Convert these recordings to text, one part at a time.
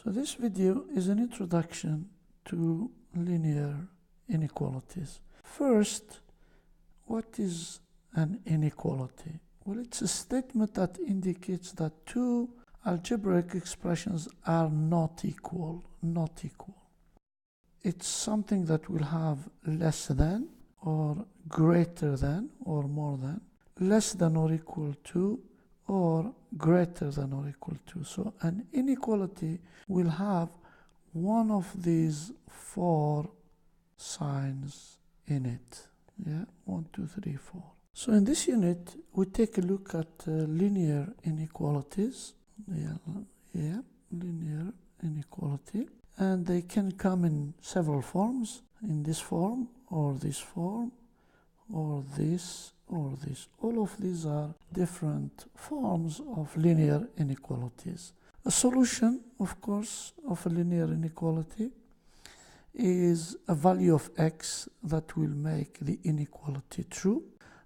So this video is an introduction to linear inequalities. First, what is an inequality? Well, it's a statement that indicates that two algebraic expressions are not equal. It's something that will have less than or greater than or more than, less than or equal to, or greater than or equal to. So an inequality will have one of these four signs in it. Yeah, 1, 2, 3, 4. So in this unit, we take a look at linear inequalities. Linear inequality. And they can come in several forms, in this form, or this form, or this, or this. All of these are different forms of linear inequalities. A solution, of course, of a linear inequality is a value of x that will make the inequality true.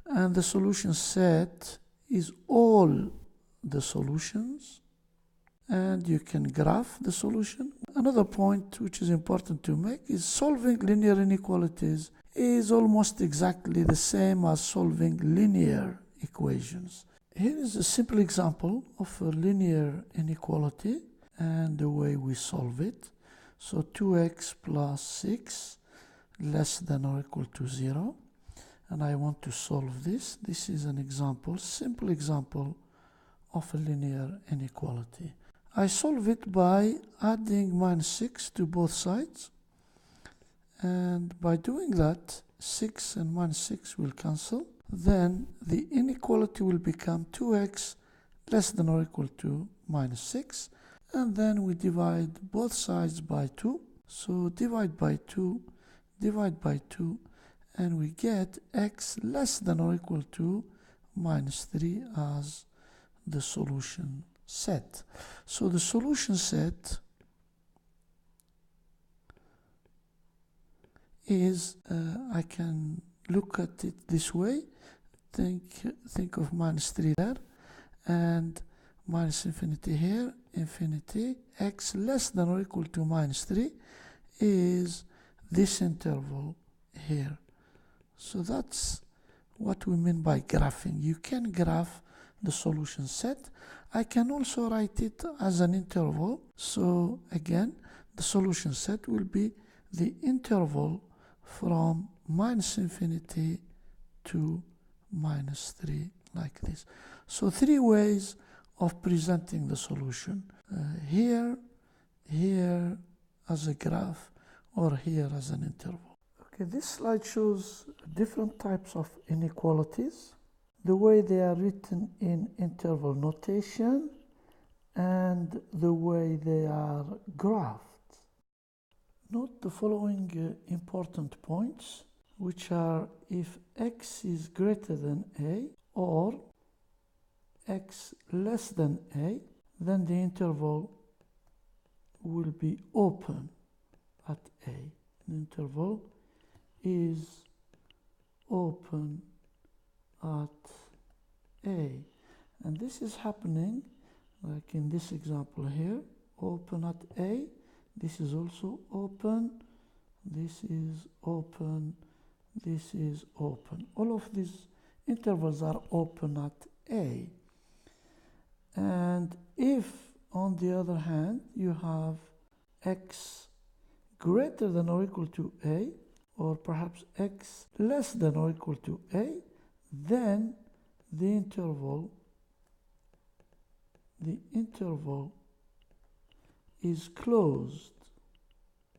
And the solution set is all the solutions, and you can graph the solution. Another point which is important to make is solving linear inequalities is almost exactly the same as solving linear equations. Here is a simple example of a linear inequality and the way we solve it. So 2x plus 6 less than or equal to 0. And I want to solve this. This is an example, simple example of a linear inequality. I solve it by adding -6 to both sides. And by doing that, 6 and -6 will cancel. Then the inequality will become 2x less than or equal to -6. And then we divide both sides by 2. So divide by 2, and we get x less than or equal to -3 as the solution set. So the solution set is, I can look at it this way. Think of -3 there, and minus infinity here, infinity. X less than or equal to -3 is this interval here. So that's what we mean by graphing. You can graph the solution set. I can also write it as an interval. So again, the solution set will be the interval from -infinity to -3, like this. So three ways of presenting the solution. Here as a graph, or here as an interval. Okay, this slide shows different types of inequalities, the way they are written in interval notation, and the way they are graphed. Note the following important points, which are if x is greater than a or x less than a, then the interval will be open at a. The interval is open at a. And this is happening like in this example here, open at a. This is also open. This is open. This is open. All of these intervals are open at a. And if, on the other hand, you have x greater than or equal to a, or perhaps x less than or equal to a, then the interval is closed.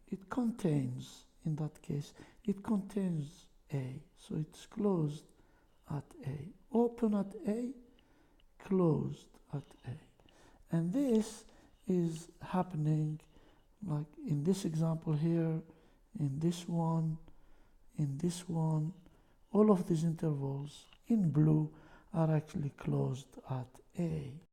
It contains, in that case, it contains a. So it's closed at a. Open at a, closed at a. And this is happening like in this example here, in this one, in this one. All of these intervals in blue are actually closed at a.